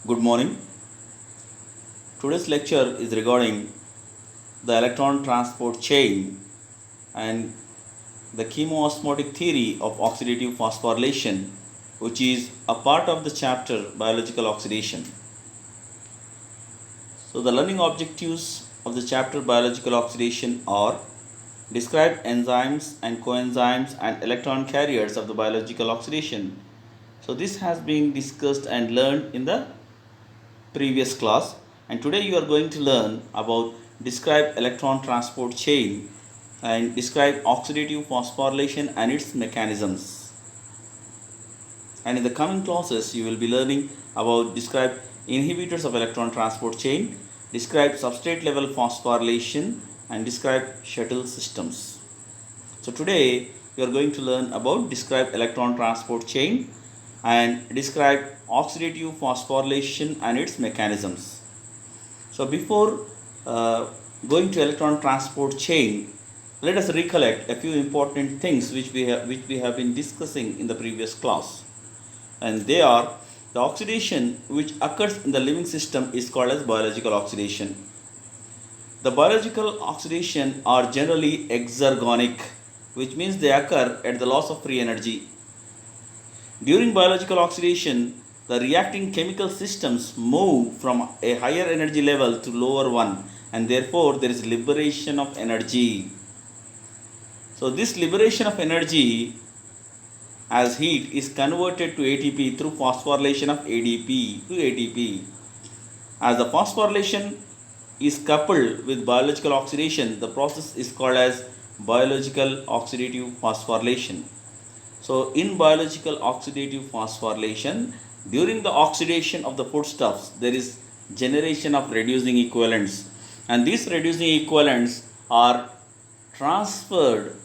Good morning. Today's lecture is regarding the electron transport chain and the chemoosmotic theory of oxidative phosphorylation, which is a part of the chapter biological oxidation. So, the learning objectives of the chapter biological oxidation are describe enzymes and coenzymes and electron carriers of the biological oxidation. So, this has been discussed and learned in the previous class, and today you are going to learn about describe electron transport chain and describe oxidative phosphorylation and its mechanisms. And in the coming classes you will be learning about describe inhibitors of electron transport chain, describe substrate level phosphorylation, and describe shuttle systems. So today you are going to learn about describe electron transport chain and describe oxidative phosphorylation and its mechanisms. So before going to electron transport chain, let us recollect a few important things which we have been discussing in the previous class. And they are the oxidation which occurs in the living system is called as biological oxidation. The biological oxidation are generally exergonic, which means they occur at the loss of free energy. During biological oxidation, the reacting chemical systems move from a higher energy level to lower one, and therefore there is liberation of energy. So this liberation of energy as heat is converted to ATP through phosphorylation of ADP to ATP. As the phosphorylation is coupled with biological oxidation, the process is called as biological oxidative phosphorylation. So in biological oxidative phosphorylation, during the oxidation of the foodstuffs, there is generation of reducing equivalents, and these reducing equivalents are transferred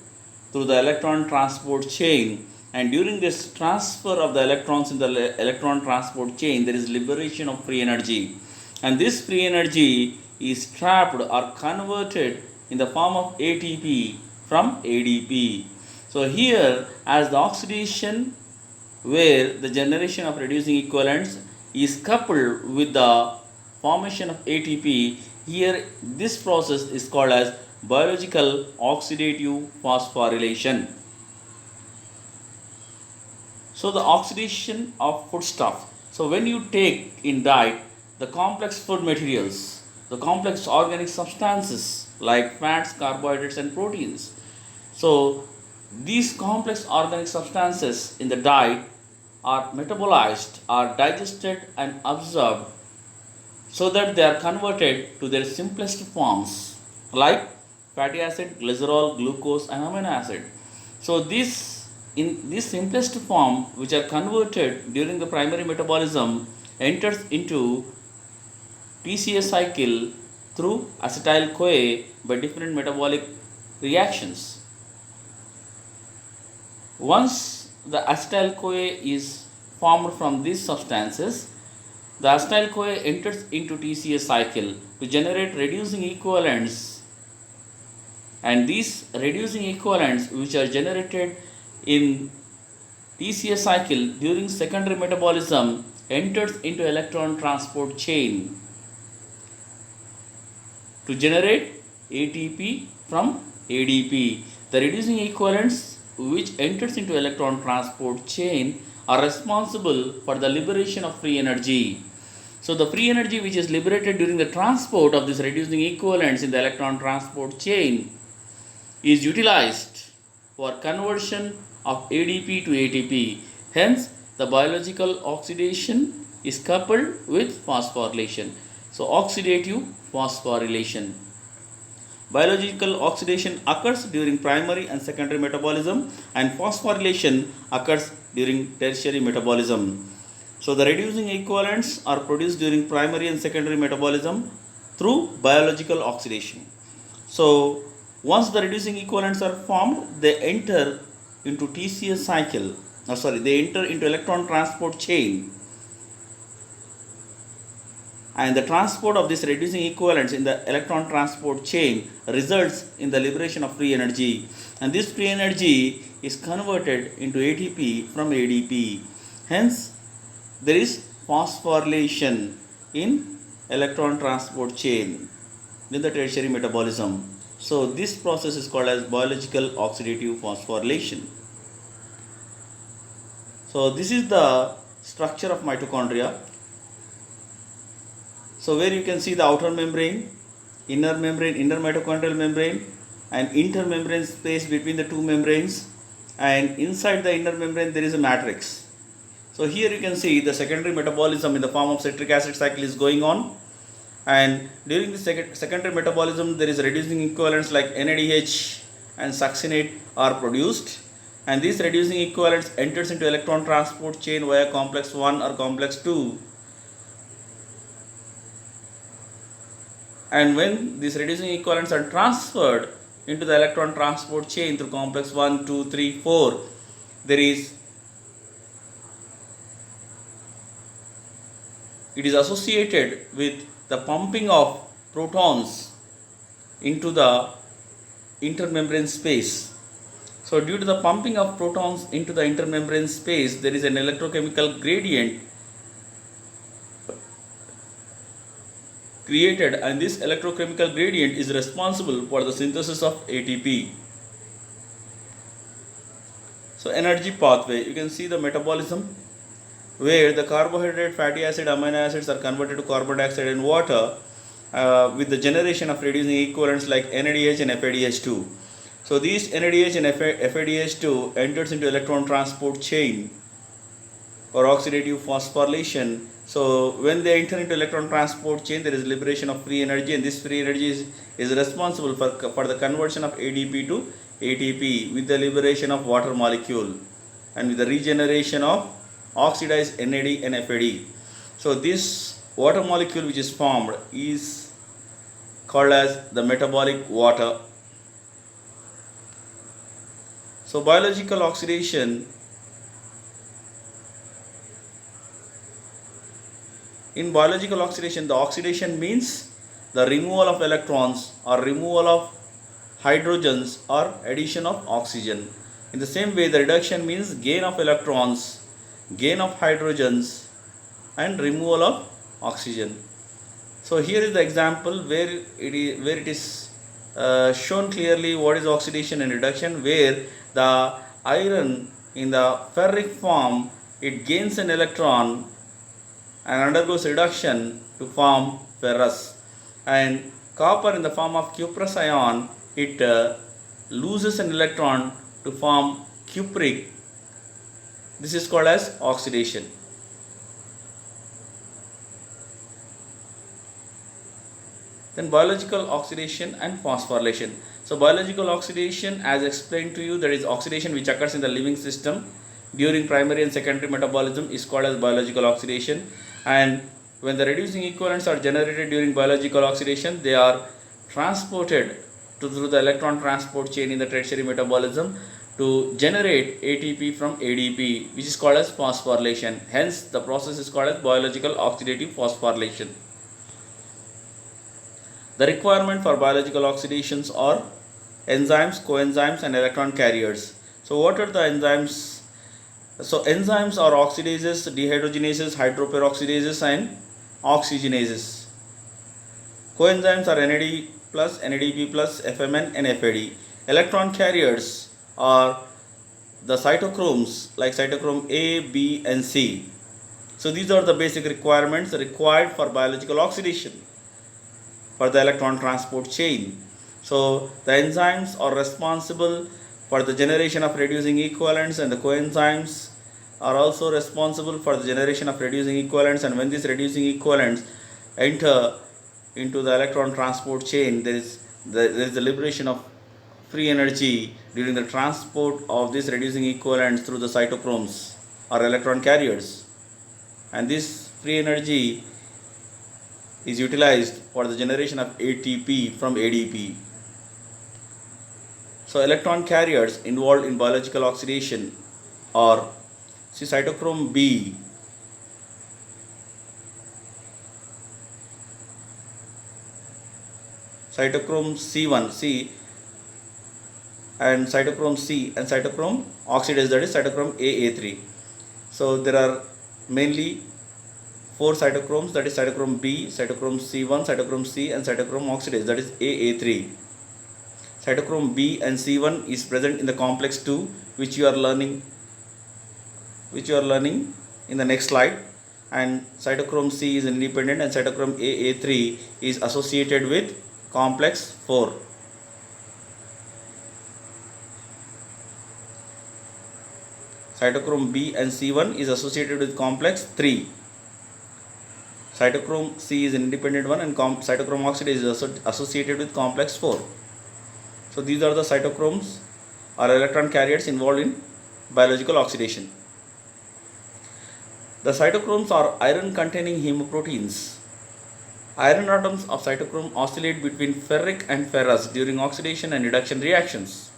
through the electron transport chain, and during this transfer of the electrons in the electron transport chain, there is liberation of free energy, and this free energy is trapped or converted in the form of ATP from ADP. So here, as the oxidation where the generation of reducing equivalents is coupled with the formation of ATP, here this process is called as biological oxidative phosphorylation. So the oxidation of foodstuff. So when you take in diet the complex food materials, the complex organic substances like fats, carbohydrates, and proteins. So these complex organic substances in the diet are metabolized, are digested and absorbed so that they are converted to their simplest forms like fatty acid, glycerol, glucose, and amino acid. So these in this simplest form, which are converted during the primary metabolism, enters into TCA cycle through acetyl CoA by different metabolic reactions. Once the acetyl CoA is formed from these substances, the acetyl CoA enters into TCA cycle to generate reducing equivalents, and these reducing equivalents which are generated in TCA cycle during secondary metabolism enters into electron transport chain to generate ATP from ADP. The reducing equivalents which enters into electron transport chain are responsible for the liberation of free energy. So the free energy which is liberated during the transport of these reducing equivalents in the electron transport chain is utilized for conversion of ADP to ATP. Hence the biological oxidation is coupled with phosphorylation. So oxidative phosphorylation. Biological oxidation occurs during primary and secondary metabolism, and phosphorylation occurs during tertiary metabolism. So the reducing equivalents are produced during primary and secondary metabolism through biological oxidation. So once the reducing equivalents are formed, they enter into TCA cycle. They enter into electron transport chain, and the transport of these reducing equivalents in the electron transport chain results in the liberation of free energy, and this free energy is converted into ATP from ADP. Hence there is phosphorylation in electron transport chain in the tertiary metabolism. So this process is called as biological oxidative phosphorylation. So this is the structure of mitochondria. So where you can see the outer membrane, inner mitochondrial membrane, and intermembrane space between the two membranes, and inside the inner membrane there is a matrix. So here you can see the secondary metabolism in the form of citric acid cycle is going on, and during the secondary metabolism there is reducing equivalents like NADH and succinate are produced, and these reducing equivalents enters into electron transport chain via complex 1 or complex 2. And when these reducing equivalents are transferred into the electron transport chain through complex 1, 2, 3, 4, it is associated with the pumping of protons into the intermembrane space. So due to the pumping of protons into the intermembrane space, there is an electrochemical gradient created, and this electrochemical gradient is responsible for the synthesis of ATP. So energy pathway, you can see the metabolism where the carbohydrate, fatty acid, amino acids are converted to carbon dioxide and water with the generation of reducing equivalents like NADH and FADH2. So these NADH and FADH2 enters into electron transport chain or oxidative phosphorylation. So when they enter into electron transport chain, there is liberation of free energy, and this free energy is responsible for the conversion of ADP to ATP with the liberation of water molecule and with the regeneration of oxidized NAD and FAD. So this water molecule which is formed is called as the metabolic water. So biological oxidation, in biological oxidation, the oxidation means the removal of electrons or removal of hydrogens or addition of oxygen. In the same way, the reduction means gain of electrons, gain of hydrogens, and removal of oxygen. So here is the example where it is shown clearly what is oxidation and reduction, where the iron in the ferric form, it gains an electron and undergoes reduction to form ferrous, and copper in the form of cuprous ion, it loses an electron to form cupric. This is called as oxidation. Then biological oxidation and phosphorylation. So biological oxidation, as explained to you, there is oxidation which occurs in the living system during primary and secondary metabolism is called as biological oxidation, and when the reducing equivalents are generated during biological oxidation, they are transported through the electron transport chain in the tertiary metabolism to generate ATP from ADP, which is called as phosphorylation. Hence the process is called as biological oxidative phosphorylation. The requirement for biological oxidations are enzymes, coenzymes, and electron carriers. So what are the enzymes? So enzymes are oxidases, dehydrogenases, hydroperoxidases, and oxygenases. Coenzymes are NAD plus, NADP plus, FMN, and FAD. Electron carriers are the cytochromes like cytochrome A, B, and C. So these are the basic requirements required for biological oxidation for the electron transport chain. So the enzymes are responsible for the generation of reducing equivalents, and the coenzymes are also responsible for the generation of reducing equivalents, and when these reducing equivalents enter into the electron transport chain, there is the liberation of free energy during the transport of these reducing equivalents through the cytochromes or electron carriers, and this free energy is utilized for the generation of ATP from ADP. So electron carriers involved in biological oxidation are cytochrome B, cytochrome C1C, and cytochrome C, and cytochrome oxidase, that is cytochrome AA3. So there are mainly four cytochromes, that is cytochrome B, cytochrome C1, cytochrome C, and cytochrome oxidase, that is AA3. Cytochrome B and C1 is present in the complex 2, which you are learning in the next slide, and cytochrome C is independent, and cytochrome AA3 is associated with complex 4. Cytochrome B and C1 is associated with complex 3. Cytochrome C is an independent one, and cytochrome oxidase is associated with complex 4. So these are the cytochromes or electron carriers involved in biological oxidation. The cytochromes are iron containing hemoproteins. Iron atoms of cytochrome oscillate between ferric and ferrous during oxidation and reduction reactions.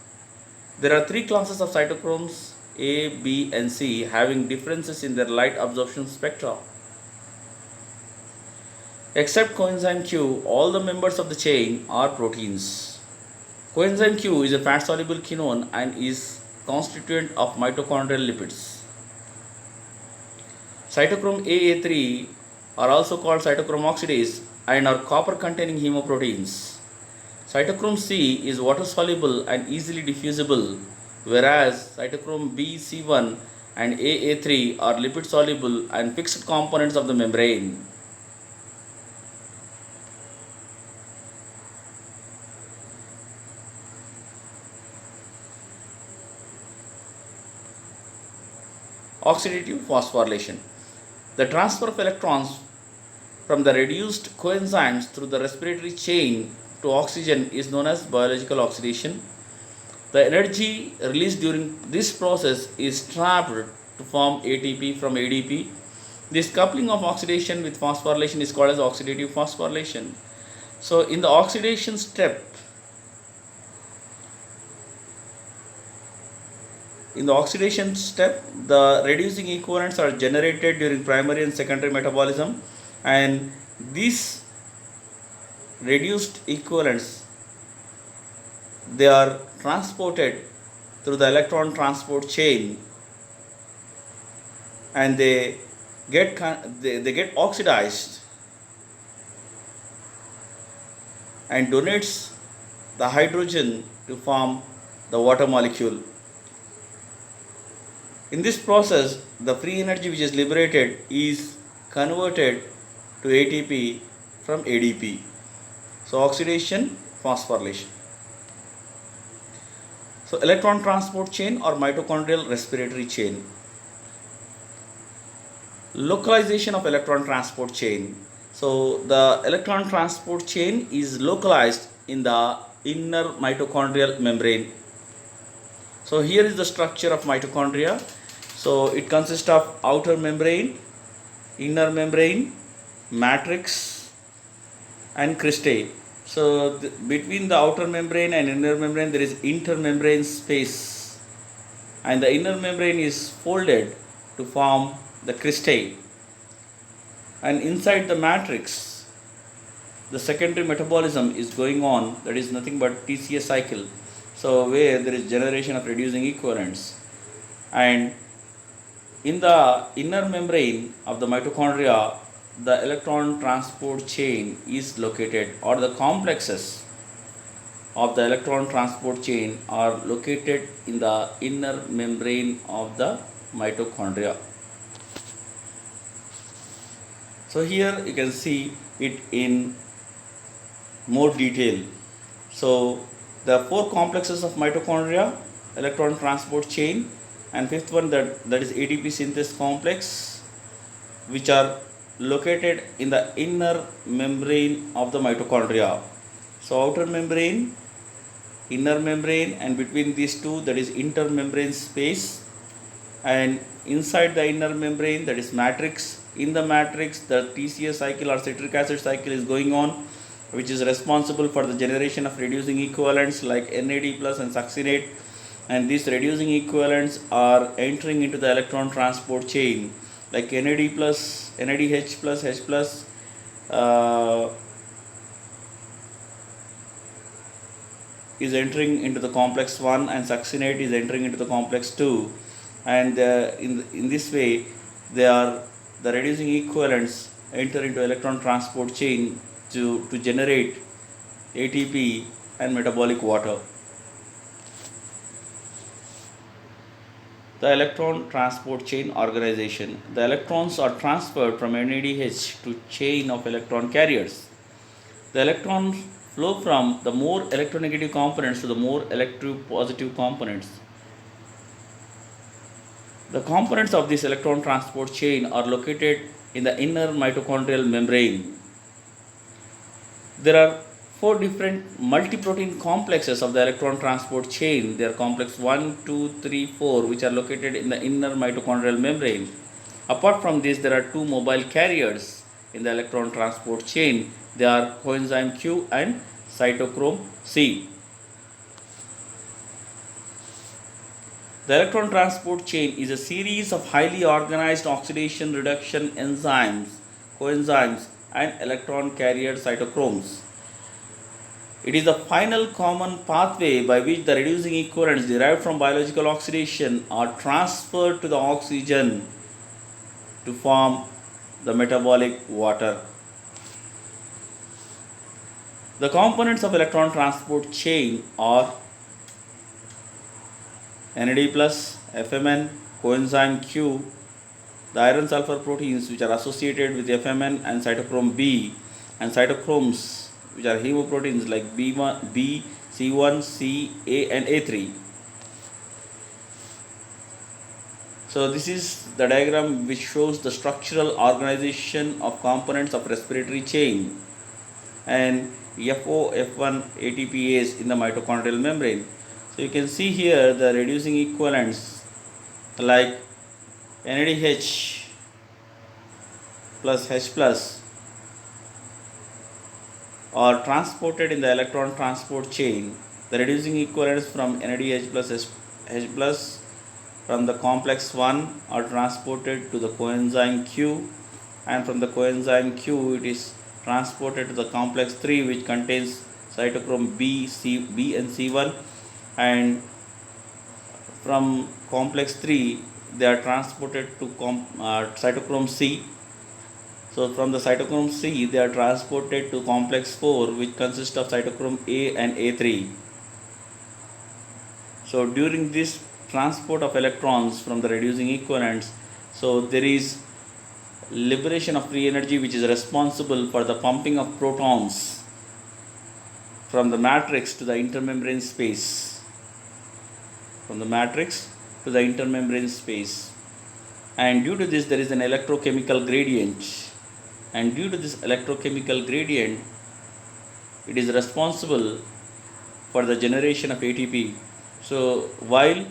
There are 3 classes of cytochromes A, B, and C having differences in their light absorption spectra. Except coenzyme Q, all the members of the chain are proteins. Coenzyme Q is a fat-soluble quinone and is constituent of mitochondrial lipids. Cytochrome AA3 are also called cytochrome oxidase and are copper-containing hemoproteins. Cytochrome C is water-soluble and easily diffusible, whereas cytochrome B, C1 and AA3 are lipid-soluble and fixed components of the membrane. Oxidative phosphorylation. The transfer of electrons from the reduced coenzymes through the respiratory chain to oxygen is known as biological oxidation. The energy released during this process is trapped to form ATP from ADP. This coupling of oxidation with phosphorylation is called as oxidative phosphorylation. So in the oxidation step, the reducing equivalents are generated during primary and secondary metabolism, and these reduced equivalents, they are transported through the electron transport chain, and they get oxidized and donates the hydrogen to form the water molecule. In this process, the free energy which is liberated is converted to ATP from ADP. So oxidation, phosphorylation. So electron transport chain or mitochondrial respiratory chain. Localization of electron transport chain. So the electron transport chain is localized in the inner mitochondrial membrane. So here is the structure of mitochondria. So it consists of outer membrane, inner membrane, matrix, and cristae. So between the outer membrane and inner membrane there is intermembrane space, and the inner membrane is folded to form the cristae, and inside the matrix the secondary metabolism is going on, that is nothing but TCA cycle, so where there is generation of reducing equivalents. And in the inner membrane of the mitochondria, the electron transport chain is located, or the complexes of the electron transport chain are located in the inner membrane of the mitochondria. So here you can see it in more detail. So there are 4 complexes of mitochondria, electron transport chain, and 5th one that is ATP synthase complex, which are located in the inner membrane of the mitochondria. So outer membrane, inner membrane, and between these two, that is intermembrane space, and inside the inner membrane, that is matrix. In the matrix, the TCA cycle or citric acid cycle is going on, which is responsible for the generation of reducing equivalents like NAD plus and succinate, and these reducing equivalents are entering into the electron transport chain like NAD plus, NADH plus, H plus, is entering into the complex 1, and succinate is entering into the complex 2, and in this way they are the reducing equivalents enter into electron transport chain to generate ATP and metabolic water. The electron transport chain organization. The electrons are transferred from NADH to chain of electron carriers. The electrons flow from the more electronegative components to the more electropositive components. The components of this electron transport chain are located in the inner mitochondrial membrane. There are 4 different multi-protein complexes of the electron transport chain. They are complex 1, 2, 3, 4, which are located in the inner mitochondrial membrane. Apart from this, there are 2 mobile carriers in the electron transport chain. They are coenzyme Q and cytochrome C. The electron transport chain is a series of highly organized oxidation reduction enzymes, coenzymes, and electron carrier cytochromes. It is the final common pathway by which the reducing equivalents derived from biological oxidation are transferred to the oxygen to form the metabolic water. The components of electron transport chain are NAD+, FMN, coenzyme Q, the iron sulfur proteins which are associated with FMN and cytochrome B, and cytochromes which are hemoproteins like B1, B, C1, C, A and A3. So this is the diagram which shows the structural organization of components of respiratory chain and FO, F1, ATPase in the mitochondrial membrane. So you can see here the reducing equivalents like NADH plus H plus are transported in the electron transport chain. The reducing equivalents from NADH plus H plus from the complex 1 are transported to the coenzyme Q, and from the coenzyme Q it is transported to the complex 3 which contains cytochrome B, B and C1, and from complex 3 they are transported to cytochrome C. So from the cytochrome C they are transported to complex 4 which consists of cytochrome A and A3. So during this transport of electrons from the reducing equivalents, so there is liberation of free energy which is responsible for the pumping of protons from the matrix to the intermembrane space. From the matrix to the intermembrane space. And due to this there is an electrochemical gradient. And due to this electrochemical gradient, it is responsible for the generation of ATP. So while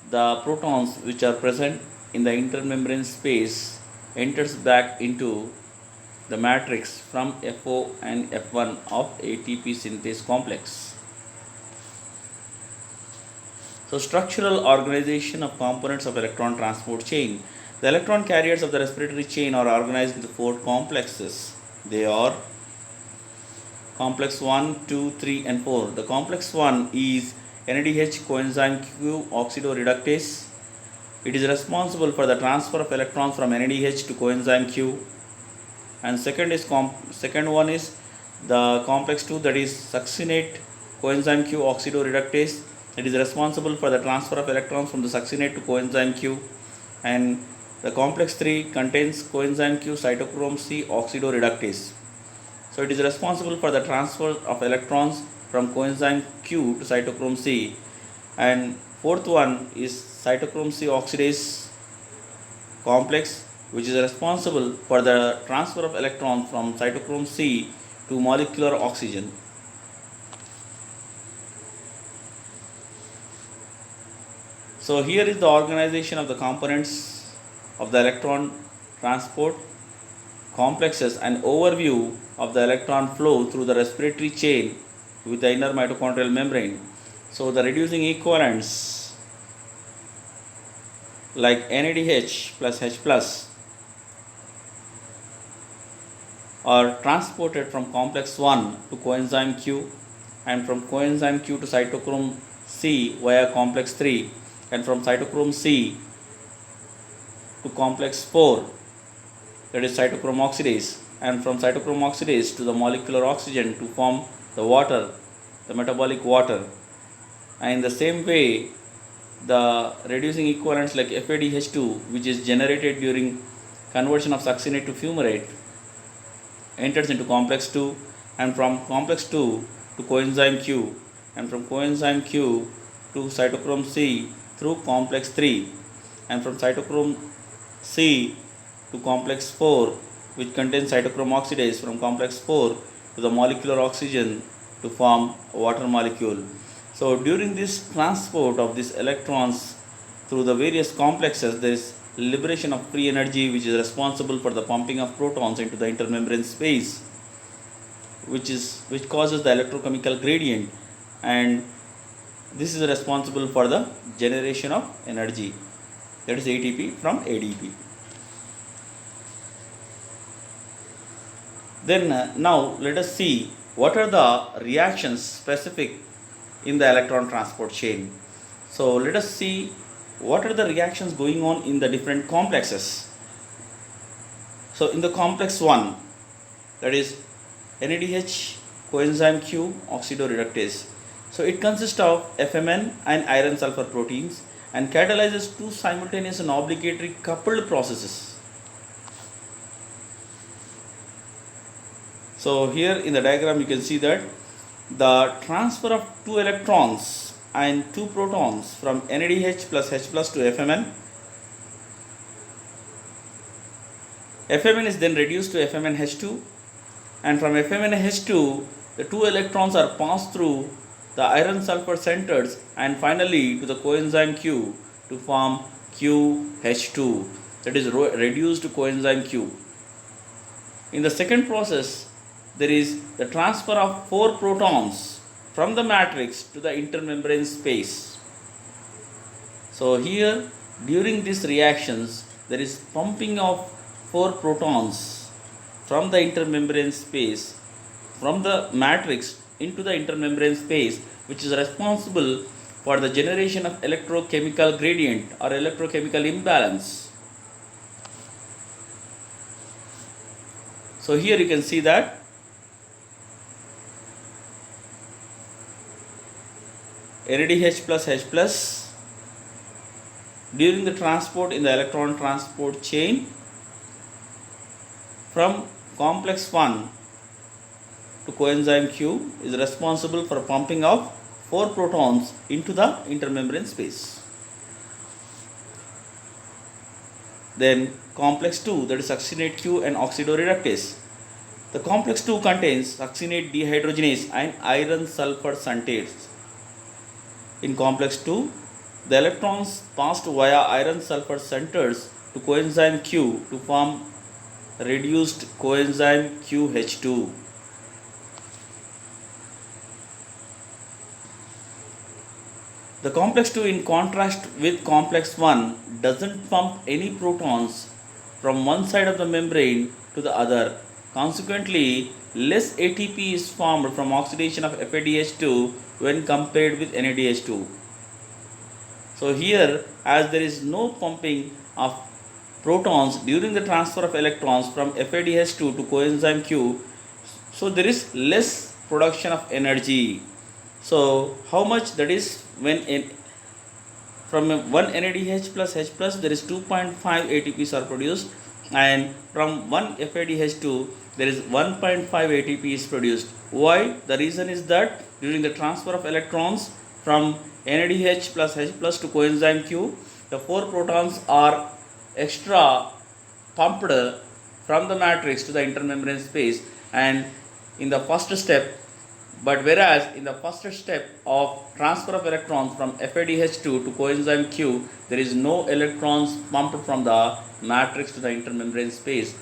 the protons which are present in the intermembrane space enters back into the matrix from FO and F1 of ATP synthase complex. So structural organization of components of electron transport chain. The electron carriers of the respiratory chain are organized into 4 complexes. They are complex 1, 2, 3 and 4. The complex 1 is NADH coenzyme Q oxidoreductase. It is responsible for the transfer of electrons from NADH to coenzyme Q. And second one is the complex 2, that is succinate coenzyme Q oxidoreductase. It is responsible for the transfer of electrons from the succinate to coenzyme Q. And the complex 3 contains coenzyme Q cytochrome C oxidoreductase. So it is responsible for the transfer of electrons from coenzyme Q to cytochrome C. And fourth one is cytochrome C oxidase complex, which is responsible for the transfer of electrons from cytochrome C to molecular oxygen. So here is the organization of the components of the electron transport complexes and overview of the electron flow through the respiratory chain with the inner mitochondrial membrane. So the reducing equivalents like NADH plus H plus are transported from complex 1 to coenzyme Q, and from coenzyme Q to cytochrome C via complex 3, and from cytochrome C to complex 4 that is cytochrome oxidase, and from cytochrome oxidase to the molecular oxygen to form the water, the metabolic water. And in the same way, the reducing equivalents like FADH2, which is generated during conversion of succinate to fumarate, enters into complex 2, and from complex 2 to coenzyme Q, and from coenzyme Q to cytochrome C through complex 3, and from cytochrome C to complex 4, which contains cytochrome oxidase, from complex 4 to the molecular oxygen to form a water molecule. So during this transport of these electrons through the various complexes, there is liberation of free energy, which is responsible for the pumping of protons into the intermembrane space, which causes the electrochemical gradient, and this is responsible for the generation of energy, that is ATP from ADP. Then now let us see what are the reactions specific in the electron transport chain. So let us see what are the reactions going on in the different complexes. So in the complex 1, that is NADH coenzyme Q oxidoreductase. So it consists of FMN and iron sulfur proteins and catalyzes two simultaneous and obligatory coupled processes. So here in the diagram you can see that the transfer of two electrons and two protons from NADH plus H plus to FMN. FMN is then reduced to FMNH2, and from FMNH2 the two electrons are passed through the iron sulfur centers and finally to the coenzyme Q to form QH2, that is reduced to coenzyme Q. In the second process, there is the transfer of 4 protons from the matrix to the intermembrane space. So here during these reactions there is pumping of 4 protons from the intermembrane space, from the matrix into the intermembrane space, which is responsible for the generation of electrochemical gradient or electrochemical imbalance. So here you can see that NADH plus H plus during the transport in the electron transport chain from complex 1 to coenzyme Q is responsible for pumping of 4 protons into the intermembrane space. Then complex 2, that is succinate Q and oxidoreductase. The complex 2 contains succinate dehydrogenase and iron sulfur synthase. In complex 2, the electrons passed via iron sulfur centers to coenzyme Q to form reduced coenzyme QH2. The complex 2, in contrast with complex 1, doesn't pump any protons from one side of the membrane to the other. Consequently, less ATP is formed from oxidation of FADH2 when compared with NADH2. So here, as there is no pumping of protons during the transfer of electrons from FADH2 to coenzyme Q, so there is less production of energy. So how much, that is when from 1 NADH plus H plus there is 2.5 ATPs are produced, and from 1 FADH2 there is 1.5 ATP is produced. Why? The reason is that during the transfer of electrons from NADH plus H plus to coenzyme Q, the 4 protons are extra pumped from the matrix to the intermembrane space, and in the first step, but whereas in the first step of transfer of electrons from FADH2 to coenzyme Q, there is no electrons pumped from the matrix to the intermembrane space.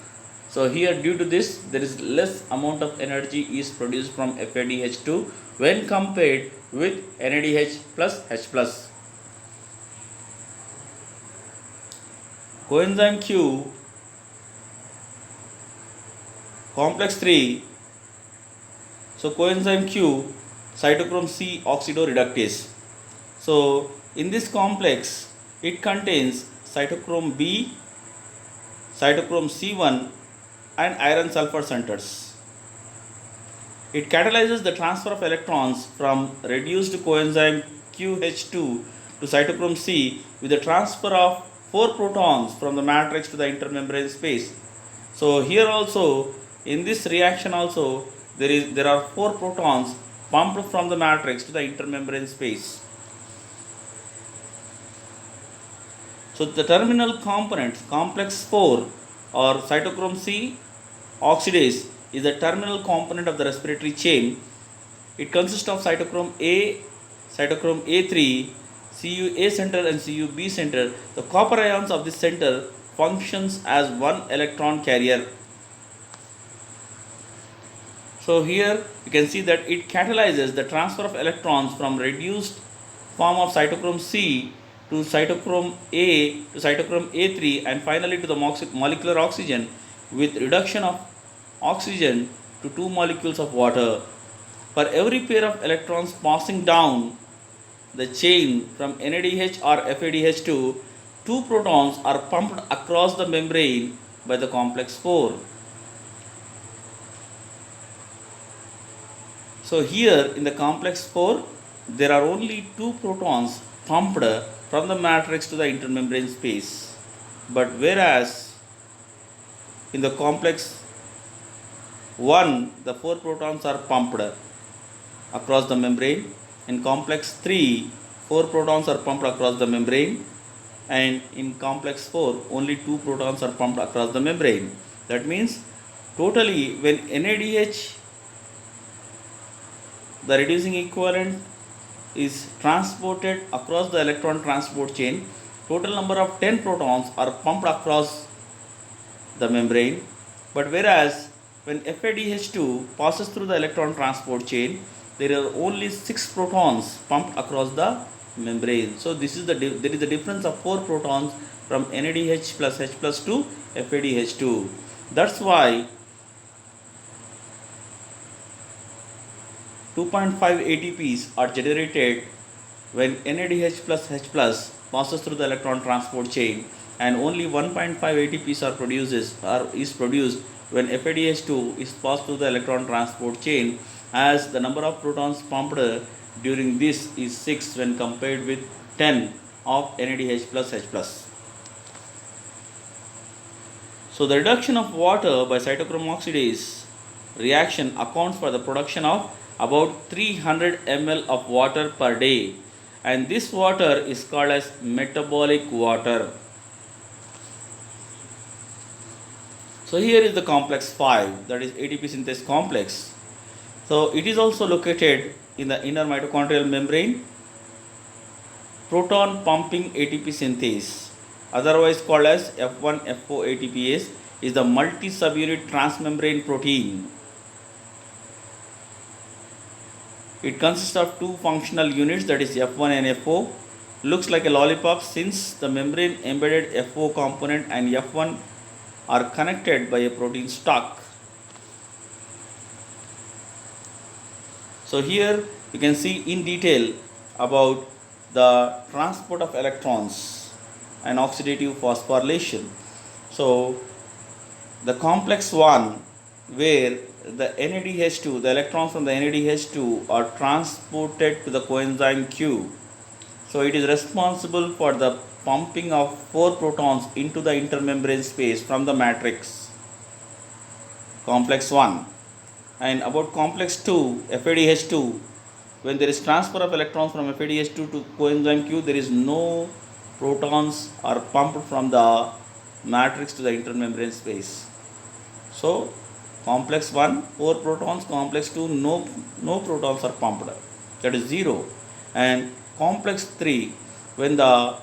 So here, due to this, there is less amount of energy is produced from FADH2 when compared with NADH plus H plus. Coenzyme Q, complex 3. So coenzyme Q, cytochrome C oxidoreductase. So in this complex, it contains cytochrome B, cytochrome C1 and iron sulfur centers. It catalyzes the transfer of electrons from reduced coenzyme QH2 to cytochrome C with the transfer of 4 protons from the matrix to the intermembrane space. So here also, in this reaction also, there are 4 protons pumped from the matrix to the intermembrane space. So the terminal components, complex 4 or cytochrome C oxidase is the terminal component of the respiratory chain. It consists of cytochrome A, cytochrome A3, CuA center and CuB center. The copper ions of this center functions as one electron carrier. So here you can see that it catalyzes the transfer of electrons from reduced form of cytochrome C to cytochrome A to cytochrome A3 and finally to the molecular oxygen with reduction of oxygen to 2 molecules of water. For every pair of electrons passing down the chain from NADH or FADH2, 2 protons are pumped across the membrane by the complex 4. So here in the complex 4, there are only 2 protons pumped from the matrix to the intermembrane space. But whereas in the complex 1, the 4 protons are pumped across the membrane. In complex 3, 4 protons are pumped across the membrane. And in complex 4, only 2 protons are pumped across the membrane. That means totally when NADH, the reducing equivalent, is transported across the electron transport chain, total number of 10 protons are pumped across the membrane. But whereas when FADH2 passes through the electron transport chain, there are only 6 protons pumped across the membrane. So this is there is a difference of 4 protons from NADH plus H plus to FADH2. That's why 2.5 ATPs are generated when NADH plus H plus passes through the electron transport chain, and only 1.5 ATPs is produced when FADH2 is passed through the electron transport chain, as the number of protons pumped during this is 6 when compared with 10 of NADH plus H plus. So the reduction of water by cytochrome oxidase reaction accounts for the production of about 300 ml of water per day, and this water is called as metabolic water. So here is the complex 5, that is ATP synthase complex. So it is also located in the inner mitochondrial membrane. Proton pumping ATP synthase, otherwise called as F1-F4 ATPase, is the multi-subunit transmembrane protein. It consists of 2 functional units, that is F1 and F4. Looks like a lollipop since the membrane embedded F4 component and F1 are connected by a protein stalk. So here you can see in detail about the transport of electrons and oxidative phosphorylation. So the complex 1, where the NADH2, the electrons from the NADH2 are transported to the coenzyme Q. So it is responsible for the pumping of 4 protons into the intermembrane space from the matrix, complex 1. And about complex 2, FADH2, when there is transfer of electrons from FADH2 to coenzyme Q, there is no protons are pumped from the matrix to the intermembrane space. So complex 1, 4 protons, complex 2, no protons are pumped, that is 0. And complex 3, when the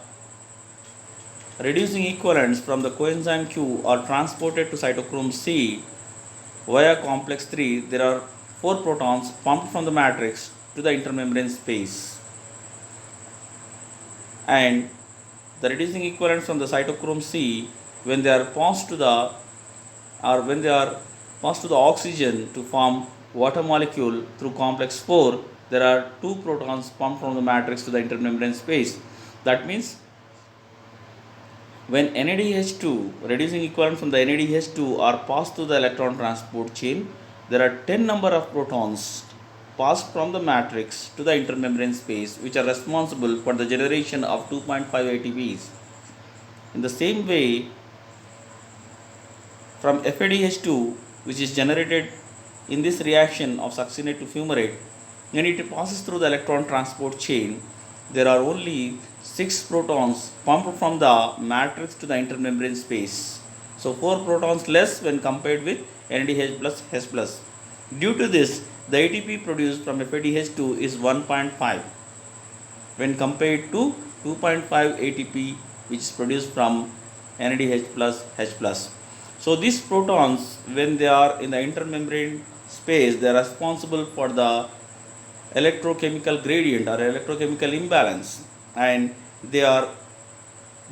reducing equivalents from the coenzyme Q are transported to cytochrome C via complex 3, there are 4 protons pumped from the matrix to the intermembrane space. And the reducing equivalents from the cytochrome C, when they are passed to the oxygen to form water molecule through complex 4, there are 2 protons pumped from the matrix to the intermembrane space. That means When NADH2 reducing equivalent from the NADH2 are passed through the electron transport chain, there are 10 number of protons passed from the matrix to the intermembrane space, which are responsible for the generation of 2.5 ATPs. In the same way, from FADH2, which is generated in this reaction of succinate to fumarate, when it passes through the electron transport chain, there are only 6 protons pumped from the matrix to the intermembrane space. So 4 protons less when compared with NADH plus H plus. Due to this, the ATP produced from FADH2 is 1.5 when compared to 2.5 ATP which is produced from NADH plus H plus. So these protons, when they are in the intermembrane space, they are responsible for the electrochemical gradient or electrochemical imbalance, and they are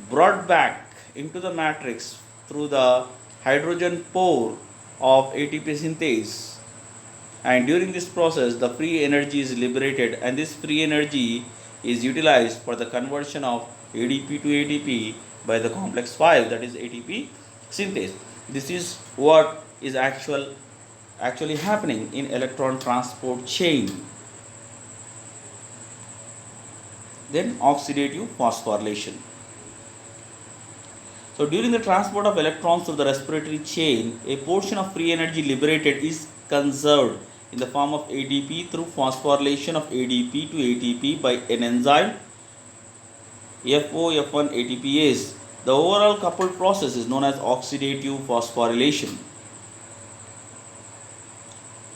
brought back into the matrix through the hydrogen pore of ATP synthase, and during this process the free energy is liberated, and this free energy is utilized for the conversion of ADP to ATP by the complex 5, that is ATP synthase. This is what is actually happening in electron transport chain. Then oxidative phosphorylation. So during the transport of electrons through the respiratory chain, a portion of free energy liberated is conserved in the form of ADP through phosphorylation of ADP to ATP by an enzyme FOF1 ATPase. The overall coupled process is known as oxidative phosphorylation.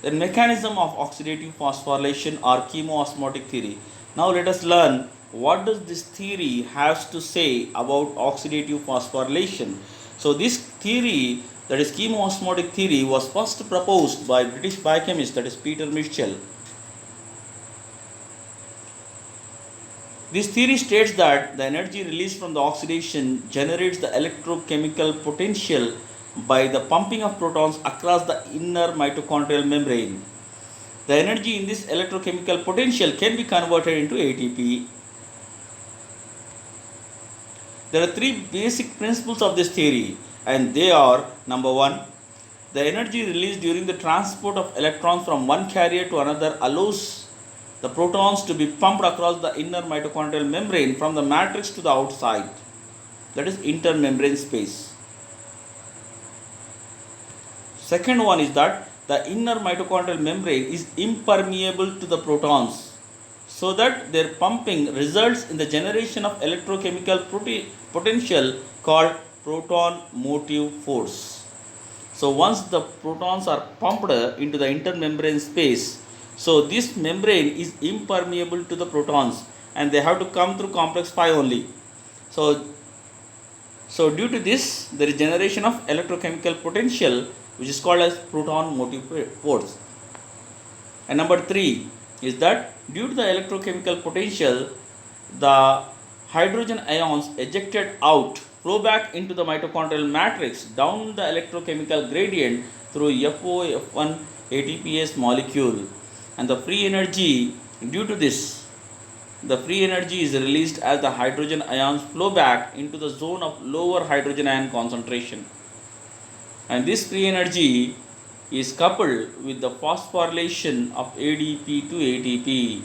The mechanism of oxidative phosphorylation or chemoosmotic theory. Now let us learn what does this theory has to say about oxidative phosphorylation. So this theory, that is chemoosmotic theory, was first proposed by British biochemist, that is Peter Mitchell. This theory states that the energy released from the oxidation generates the electrochemical potential by the pumping of protons across the inner mitochondrial membrane. The energy in this electrochemical potential can be converted into ATP. There are 3 basic principles of this theory, and they are: number 1, the energy released during the transport of electrons from one carrier to another allows the protons to be pumped across the inner mitochondrial membrane from the matrix to the outside, that is intermembrane space. Second one is that the inner mitochondrial membrane is impermeable to the protons, so that their pumping results in the generation of electrochemical potential called proton motive force. So once the protons are pumped into the intermembrane space, so this membrane is impermeable to the protons, and they have to come through complex 5 only. So due to this, there is generation of electrochemical potential, which is called as proton motive force. And number 3 is that due to the electrochemical potential, the hydrogen ions ejected out flow back into the mitochondrial matrix down the electrochemical gradient through FOF1 ATPase molecule, and the free energy due to this, the free energy is released as the hydrogen ions flow back into the zone of lower hydrogen ion concentration, and this free energy is coupled with the phosphorylation of ADP to ATP.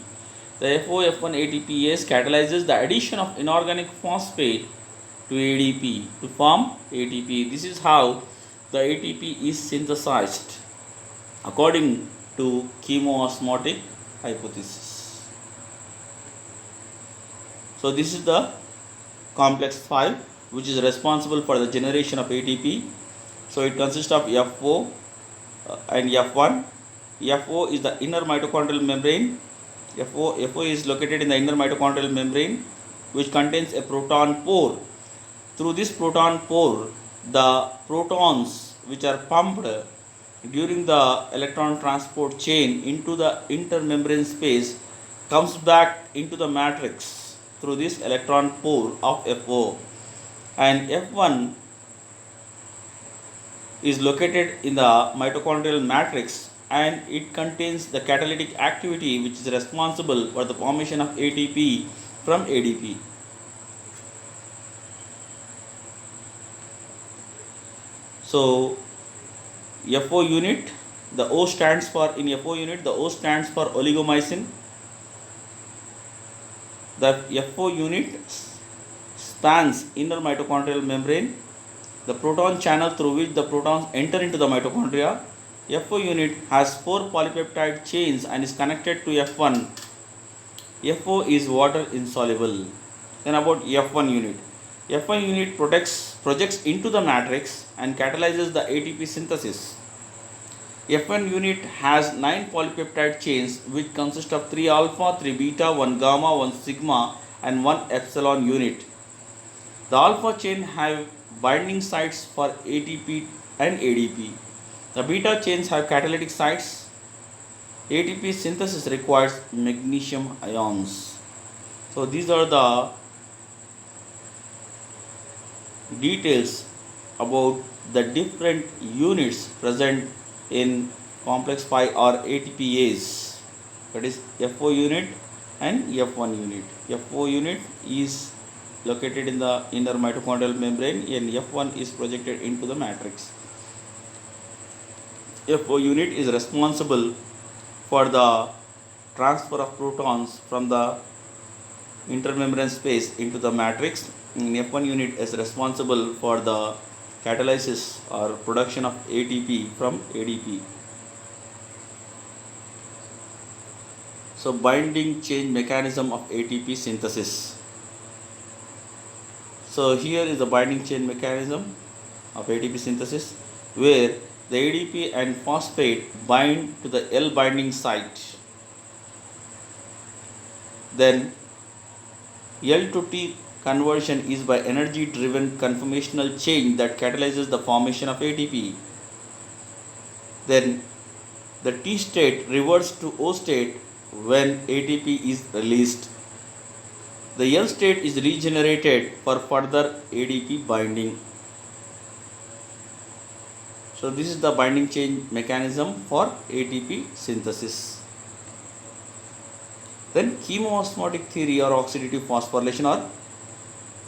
The FOF1 ATPase catalyzes the addition of inorganic phosphate to ADP to form ATP. This is how the ATP is synthesized according to chemoosmotic hypothesis. So this is the complex 5 which is responsible for the generation of ATP. So it consists of FO and F1. FO is the inner mitochondrial membrane. FO is located in the inner mitochondrial membrane, which contains a proton pore. Through this proton pore, the protons which are pumped during the electron transport chain into the intermembrane space comes back into the matrix through this electron pore of FO, and F1 is located in the mitochondrial matrix, and it contains the catalytic activity which is responsible for the formation of ATP from ADP. So FO unit, the O stands for, in FO unit, the O stands for oligomycin. The FO unit spans inner mitochondrial membrane, the proton channel through which the protons enter into the mitochondria. FO unit has 4 polypeptide chains and is connected to F1. FO is water insoluble. Then about F1 unit. F1 unit projects into the matrix and catalyzes the ATP synthesis. F1 unit has 9 polypeptide chains which consist of 3 alpha, 3 beta, 1 gamma, 1 sigma and 1 epsilon unit. The alpha chain have binding sites for ATP and ADP. The beta chains have catalytic sites. ATP synthesis requires magnesium ions. So these are the details about the different units present in complex 5 or ATPase, that is FO unit and F1 unit. FO unit is located in the inner mitochondrial membrane and F1 is projected into the matrix. FO unit is responsible for the transfer of protons from the intermembrane space into the matrix. F1 unit is responsible for the catalysis or production of ATP from ADP. So binding chain mechanism of ATP synthesis. So here is the binding chain mechanism of ATP synthesis, where the ADP and phosphate bind to the L binding site. Then L to T conversion is by energy driven conformational change that catalyzes the formation of ATP. Then the T state reverts to O state when ATP is released. The L state is regenerated for further ADP binding. So this is the binding chain mechanism for ATP synthesis. Then chemoosmotic theory or oxidative phosphorylation or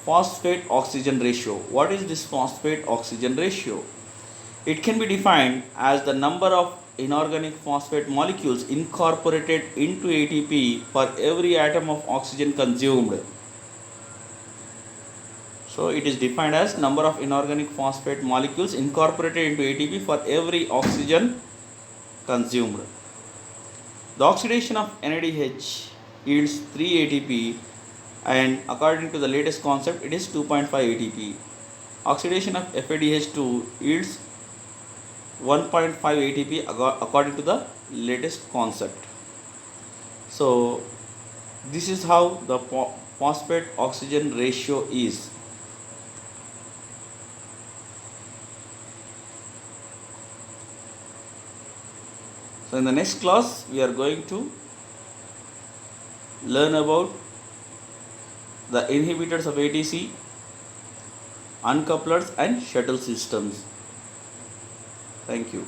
phosphate oxygen ratio. What is this phosphate oxygen ratio? It can be defined as the number of inorganic phosphate molecules incorporated into ATP for every atom of oxygen consumed. So it is defined as number of inorganic phosphate molecules incorporated into ATP for every oxygen consumed. The oxidation of NADH yields 3 ATP, and according to the latest concept it is 2.5 ATP. Oxidation of FADH2 yields 1.5 ATP according to the latest concept. So this is how the phosphate oxygen ratio is. So in the next class we are going to learn about the inhibitors of ATC, uncouplers and shuttle systems. Thank you.